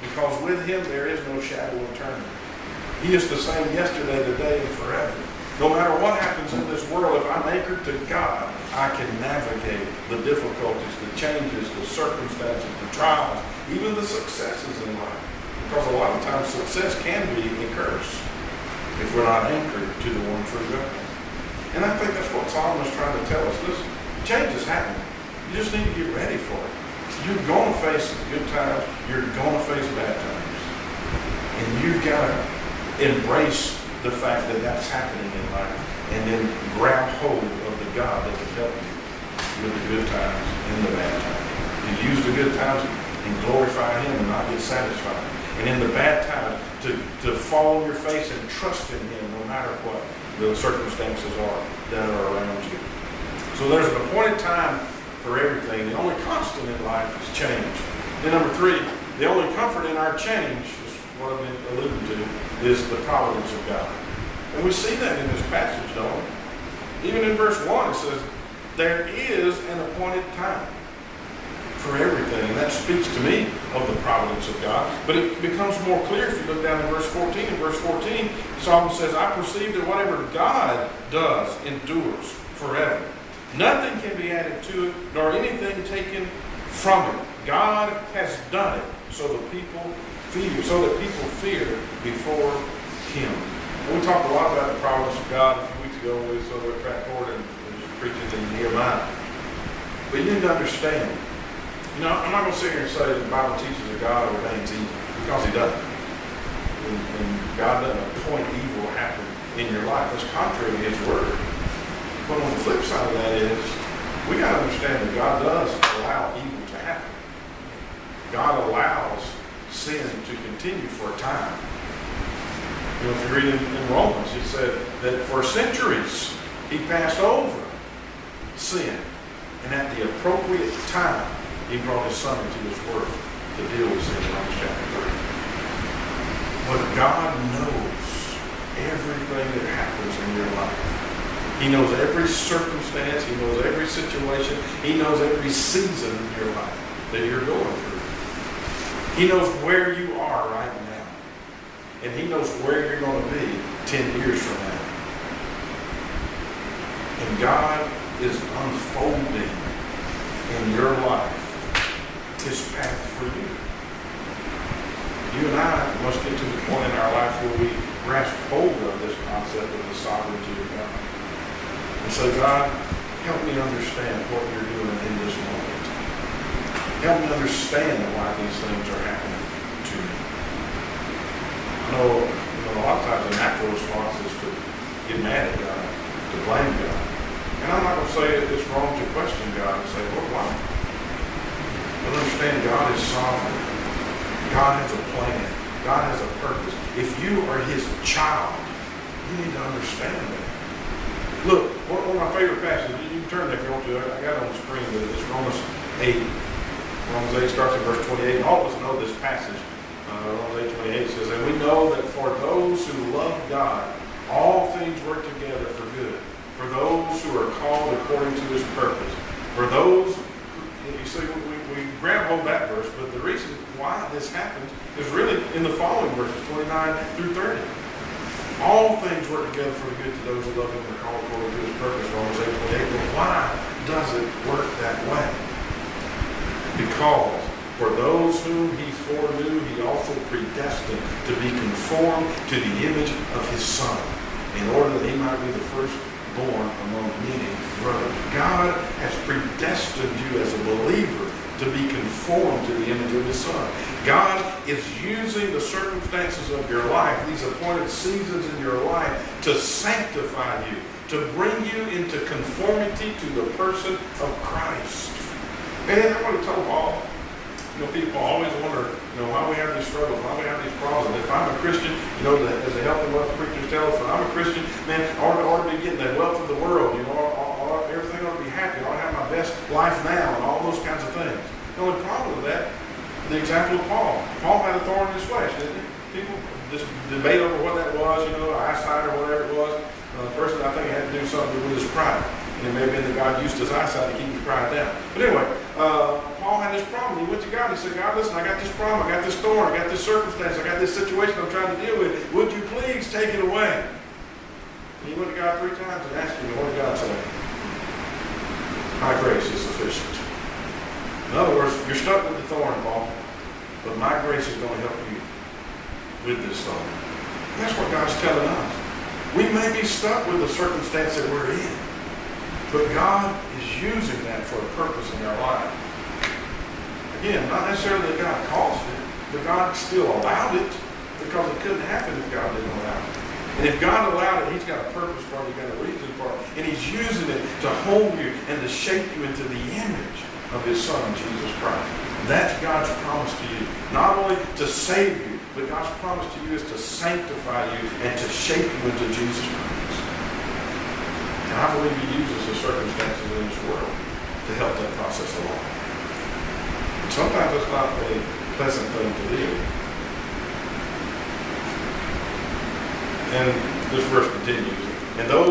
because with him there is no shadow of turning. He is the same yesterday, today, and forever. No matter what happens in this world, if I'm anchored to God, I can navigate the difficulties, the changes, the circumstances, the trials, even the successes in life. Because a lot of times success can be a curse if we're not anchored to the one true God. And I think that's what Solomon is trying to tell us. Listen, change is happening. You just need to get ready for it. You're going to face good times. You're going to face bad times. And you've got to embrace the fact that that's happening in life, and then grab hold of the God that can help you with the good times and the bad times. To use the good times and glorify him and not get satisfied. And in the bad times, to fall on your face and trust in him no matter what the circumstances are that are around you. So there's an appointed time for everything. The only constant in life is change. Then number 3, the only comfort in our change, is what I've been alluding to, is the providence of God. And we see that in this passage, don't we? Even in verse 1 it says, there is an appointed time for everything. And that speaks to me of the providence of God. But it becomes more clear if you look down in verse 14. In verse 14, Solomon says, I perceive that whatever God does endures forever. Nothing can be added to it, nor anything taken from it. God has done it so that people fear before him. And we talked a lot about the providence of God a few weeks ago when we saw the track court and was preaching in Nehemiah. But you need to understand, I'm not going to sit here and say that the Bible teaches that God ordains evil, because he doesn't. And God doesn't appoint evil to happen in your life. That's contrary to his word. But on the flip side of that is, we got to understand that God does allow evil to happen. God allows sin to continue for a time. If you read in Romans, he said that for centuries he passed over sin. And at the appropriate time, he brought his son into his world to deal with sin in Romans chapter 3. But God knows everything that happens in your life. He knows every circumstance. He knows every situation. He knows every season in your life that you're going through. He knows where you are right now. And he knows where you're going to be 10 years from now. And God is unfolding in your life his path for you. You and I must get to the point in our life where we grasp hold of this concept of the sovereignty of God. And say, God, help me understand what you're doing in this moment. Help me understand why these things are happening to me. I know a lot of times the natural response is to get mad at God, to blame God. And I'm not going to say it's wrong to question God and say, well, why? But understand God is sovereign. God has a plan. God has a purpose. If you are his child, you need to understand that. Look, one of my favorite passages, you can turn if you want to. I got it on the screen, but it's Romans 8. Romans 8 starts in verse 28. And all of us know this passage. Romans 8:28 says, and we know that for those who love God, all things work together for good. For those who are called according to his purpose. For those, you see, we grab hold of that verse, but the reason why this happens is really in the following verses, 29 through 30. All things work together for the good to those who love him and are called according to his purpose. Romans 8:28. But why does it work that way? Because for those whom he foreknew, he also predestined to be conformed to the image of his Son, in order that he might be the firstborn among many brothers. God has predestined you as a believer to be conformed to the image of his Son. God is using the circumstances of your life, these appointed seasons in your life, to sanctify you, to bring you into conformity to the person of Christ. Man, I want to tell Paul, people always wonder, why we have these struggles, why we have these problems. If I'm a Christian, as the health and wealth preachers tell us, if I'm a Christian, man, I ought to be getting the wealth of the world, everything ought to be happy, I ought to have my best life now, and all those kinds of things. The only problem with that, the example of Paul. Paul had a thorn in his flesh, didn't he? People just debate over what that was, eyesight or whatever it was. The person, I think, had to do something with his pride. And it may have been that God used his eyesight to keep his pride down. But anyway, Paul had this problem. He went to God. He said, God, listen, I got this problem. I got this thorn. I got this circumstance. I got this situation I'm trying to deal with. Would you please take it away? And he went to God 3 times and asked him, and what did God say? My grace is sufficient. In other words, you're stuck with the thorn, Paul, but my grace is going to help you with this thorn. And that's what God's telling us. We may be stuck with the circumstance that we're in, but God is using that for a purpose in our life. Again, not necessarily that God caused it, but God still allowed it because it couldn't happen if God didn't allow it. And if God allowed it, He's got a purpose for it, He's got a reason for it. And He's using it to hold you and to shape you into the image of His Son, Jesus Christ. That's God's promise to you. Not only to save you, but God's promise to you is to sanctify you and to shape you into Jesus Christ. And I believe He uses the circumstances in this world to help that process along. And sometimes it's not a pleasant thing to deal with. And this verse continues. And those